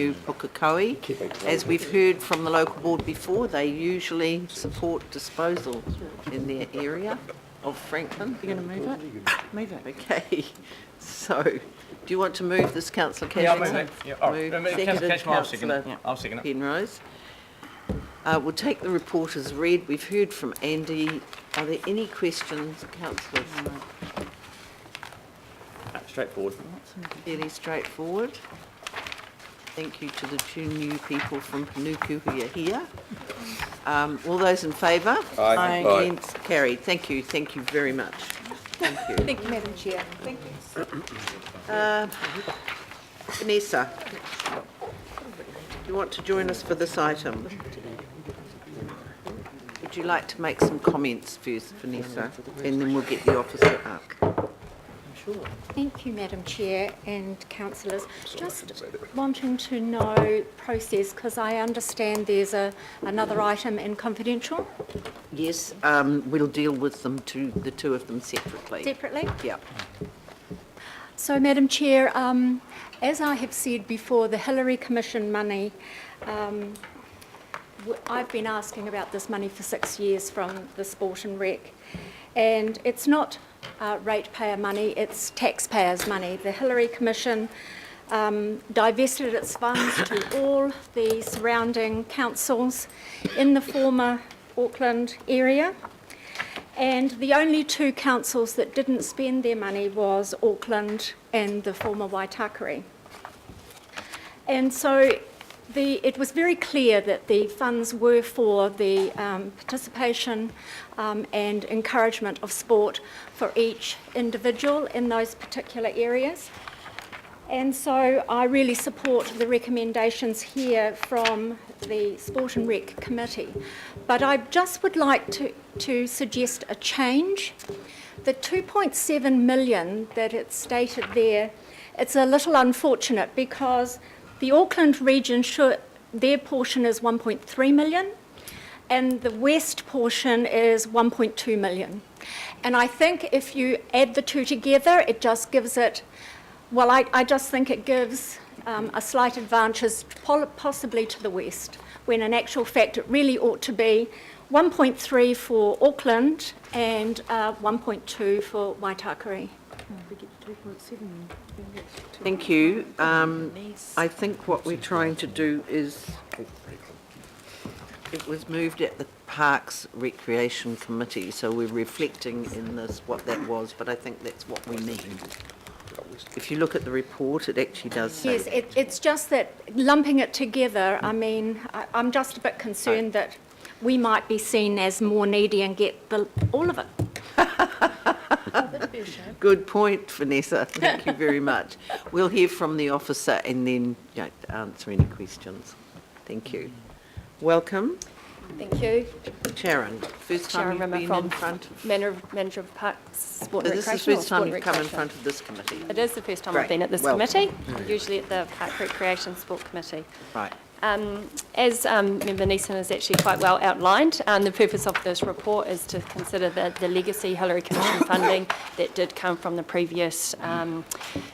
Pukekohe. As we've heard from the local board before, they usually support disposal in their area of Franklin. You're going to move it? Move it. Okay. So, do you want to move this, Councillor Cash? Yeah, I'll move it. Yeah, all right. Seconded, Councillor I'll second it. Penrose. We'll take the report as read. We've heard from Andy. Are there any questions, councillors? Straightforward. Fairly straightforward. Thank you to the two new people from Panuku who are here. All those in favour? Aye. Against? Carried. Thank you. Thank you very much. Thank you. Thank you, Madam Chair. Thank you. Vanessa, do you want to join us for this item? Would you like to make some comments first, Vanessa, and then we'll get the officer up? Thank you, Madam Chair and councillors. Just wanting to know process, because I understand there's another item in confidential. Yes, we'll deal with them, the two of them separately. Separately? Yeah. So, Madam Chair, as I have said before, the Hillary Commission money, I've been asking about this money for 6 years from the Sport and Rec, and it's not ratepayer money, it's taxpayers' money. The Hillary Commission divested its funds to all the surrounding councils in the former Auckland area, and the only two councils that didn't spend their money was Auckland and the former Waitakere. And so it was very clear that the funds were for the participation and encouragement of sport for each individual in those particular areas. And so I really support the recommendations here from the Sport and Rec Committee. But I just would like to suggest a change. The 2.7 million that it's stated there, it's a little unfortunate because the Auckland region, their portion is 1.3 million and the west portion is 1.2 million. And I think if you add the two together, it just gives it, well, I just think it gives a slight advantage possibly to the west, when in actual fact it really ought to be 1.3 for Auckland and 1.2 for Waitakere. Thank you. I think what we're trying to do is, it was moved at the Parks Recreation Committee, so we're reflecting in this what that was, but I think that's what we mean. If you look at the report, it actually does say Yes, it's just that lumping it together, I mean, I'm just a bit concerned that we might be seen as more needy and get all of it. Good point, Vanessa. Thank you very much. We'll hear from the officer and then answer any questions. Thank you. Welcome. Thank you. Sharon, first time you've been in front of... Manager of Parks, Sport and This is Recreation. the first time you've come in front of this committee. It is the first time Great. I've been at this Welcome. committee, usually at the Park Recreation Sport Committee. Right. As Member Neeson has actually quite well outlined, the purpose of this report is to consider the legacy Hillary Commission funding that did come from the previous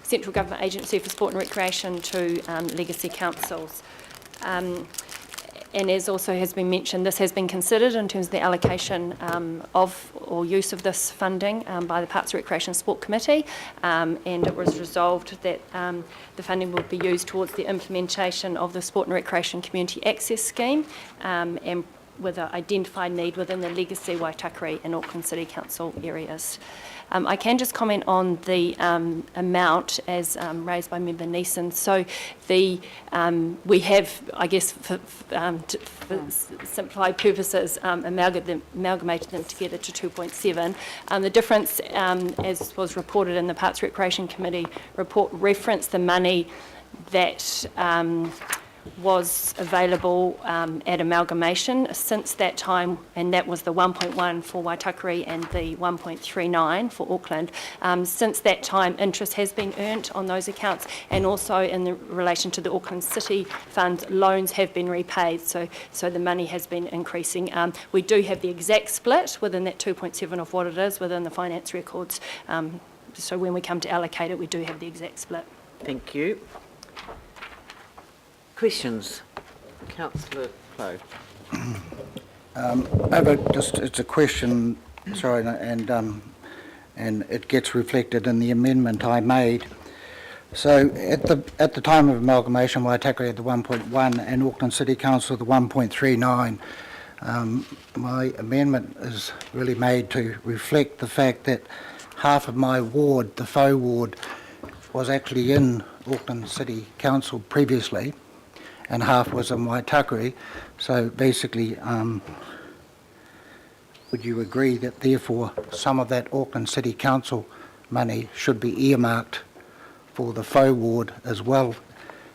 Central Government Agency for Sport and Recreation to legacy councils. And as also has been mentioned, this has been considered in terms of the allocation of or use of this funding by the Parks, Recreation Sport Committee, and it was resolved that the funding will be used towards the implementation of the Sport and Recreation Community Access Scheme and with an identified need within the legacy Waitakere and Auckland City Council areas. I can just comment on the amount as raised by Member Neeson. So we have, I guess, for simplified purposes, amalgamated them together to 2.7. The difference, as was reported in the Parks Recreation Committee report, referenced the money that was available at amalgamation since that time, and that was the 1.1 for Waitakere and the 1.39 for Auckland. Since that time, interest has been earned on those accounts, and also in relation to the Auckland City Fund, loans have been repaid, so the money has been increasing. We do have the exact split within that 2.7 of what it is within the finance records, so when we come to allocate it, we do have the exact split. Thank you. Questions? Councillor Clow. It's a question, sorry, and it gets reflected in the amendment I made. So at the time of amalgamation, Waitakere had the 1.1 and Auckland City Council the 1.39. My amendment is really made to reflect the fact that half of my ward, the Faux ward, was actually in Auckland City Council previously, and half was in Waitakere. So basically, would you agree that therefore some of that Auckland City Council money should be earmarked for the Faux ward as well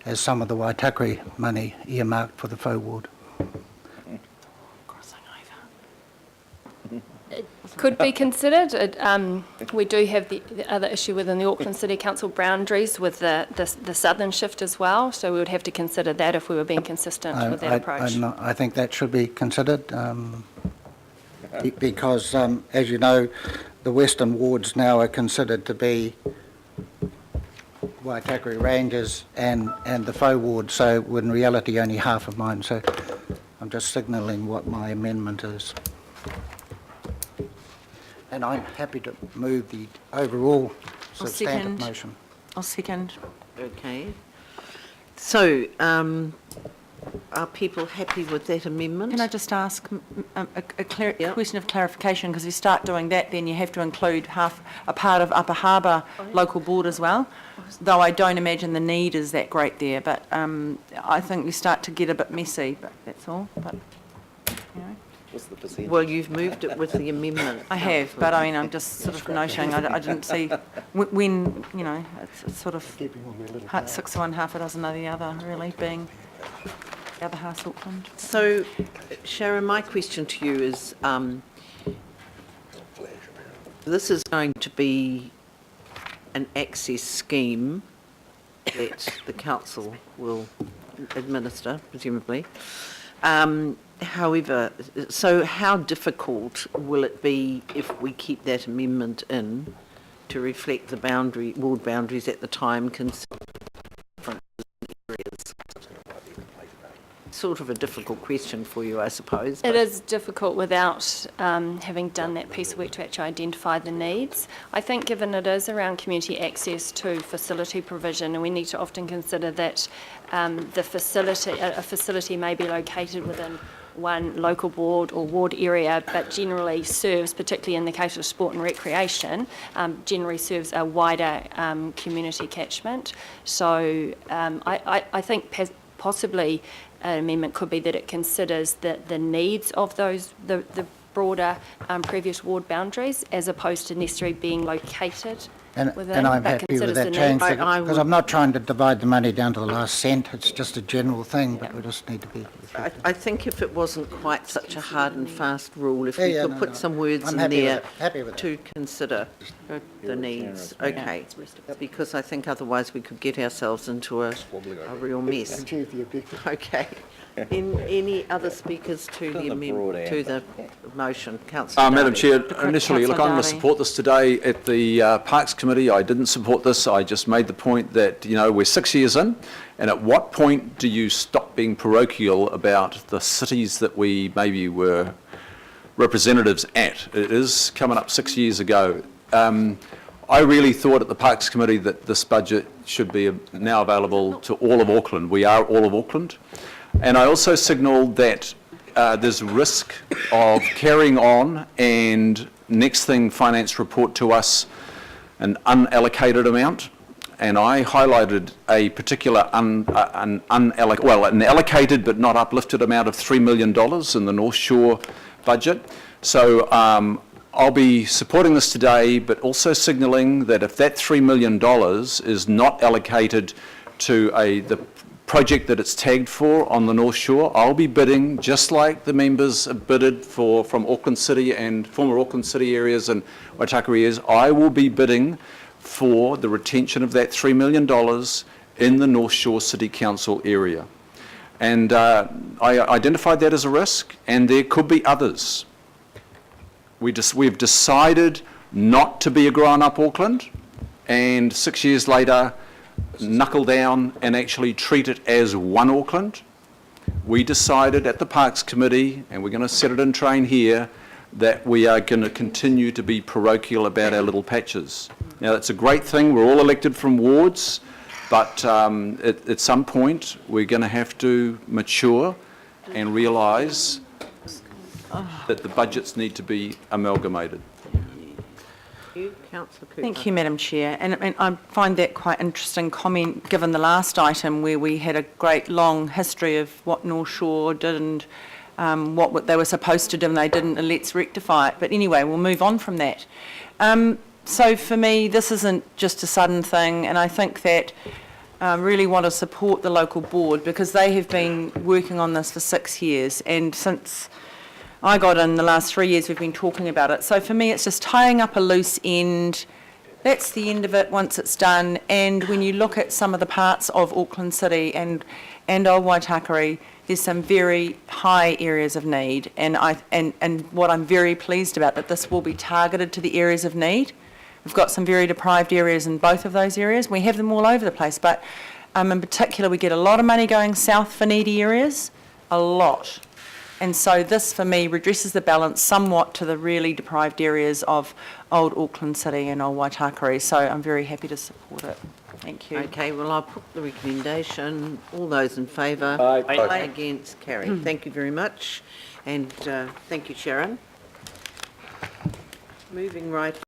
as some of the Waitakere money earmarked for the Faux ward? Could be considered. We do have the other issue within the Auckland City Council boundaries with the southern shift as well, so we would have to consider that if we were being consistent with that approach. I think that should be considered because, as you know, the western wards now are considered to be Waitakere Rangers and the Faux ward, so in reality only half of mine. So I'm just signalling what my amendment is. And I'm happy to move the overall substantive motion. I'll second. Okay. So, are people happy with that amendment? Can I just ask a question of clarification? Because if you start doing that, then you have to include a part of Upper Harbour local board as well. Though I don't imagine the need is that great there, but I think you start to get a bit messy. But that's all. But you know. What's the percentage? Well, you've moved it with the amendment. I have, but I mean, I'm just sort of noting. I didn't see when you know it's sort of 6 to 1, half a dozen the other, really being the other half Auckland. So, Sharon, my question to you is, this is going to be an access scheme that the council will administer, presumably. However, so how difficult will it be if we keep that amendment in to reflect the ward boundaries at the time, considering different areas? Sort of a difficult question for you, I suppose. It is difficult without having done that piece of work to actually identify the needs. I think given it is around community access to facility provision, and we need to often consider that a facility may be located within one local ward or ward area, but generally serves, particularly in the case of sport and recreation, generally serves a wider community catchment. So I think possibly an amendment could be that it considers the needs of the broader previous ward boundaries as opposed to necessarily being located within. And I'm happy with that change because I'm not trying to divide the money down to the last cent. It's just a general thing, but we just need to be. I think if it wasn't quite such a hard and fast rule, if we could put some words in there to consider the needs. Okay, because I think otherwise we could get ourselves into a real mess. Okay. Any other speakers to the amendment, to the motion? Councillor Madam Darby. Chair, initially, look, I'm going to Darby. support this today. At the Parks Committee, I didn't support this. I just made the point that, you know, we're 6 years in, and at what point do you stop being parochial about the cities that we maybe were representatives at? It is coming up 6 years ago. I really thought at the Parks Committee that this budget should be now available to all of Auckland. We are all of Auckland. And I also signalled that there's risk of carrying on and next thing finance report to us an unallocated amount. And I highlighted a particular an allocated but not uplifted amount of $3 million in the North Shore budget. So I'll be supporting this today, but also signalling that if that $3 million is not allocated to the project that it's tagged for on the North Shore, I'll be bidding, just like the members have bidded from Auckland City and former Auckland City areas and Waitakere areas, I will be bidding for the retention of that $3 million in the North Shore City Council area. And I identified that as a risk, and there could be others. We've decided not to be a grown-up Auckland, and 6 years later, knuckle down and actually treat it as one Auckland. We decided at the Parks Committee, and we're going to set it in train here, that we are going to continue to be parochial about our little patches. Now, that's a great thing. We're all elected from wards, but at some point, we're going to have to mature and realise that the budgets need to be amalgamated. Councillor Cooper. Thank you, Madam Chair. And I find that quite interesting comment, given the last item where we had a great long history of what North Shore did and what they were supposed to do and they didn't, and let's rectify it. But anyway, we'll move on from that. So for me, this isn't just a sudden thing, and I think that I really want to support the local board because they have been working on this for 6 years, and since I got in the last 3 years, we've been talking about it. So for me, it's just tying up a loose end. That's the end of it once it's done. And when you look at some of the parts of Auckland City and Old Waitakere, there's some very high areas of need. And what I'm very pleased about, that this will be targeted to the areas of need. We've got some very deprived areas in both of those areas. We have them all over the place, but in particular, we get a lot of money going south for needy areas, a lot. And so this, for me, redresses the balance somewhat to the really deprived areas of Old Auckland City and Old Waitakere. So I'm very happy to support it. Thank you. Okay, well, I'll put the recommendation. All those in favour? Aye. Against? Carried. Thank you very much. And thank you, Sharon. Moving right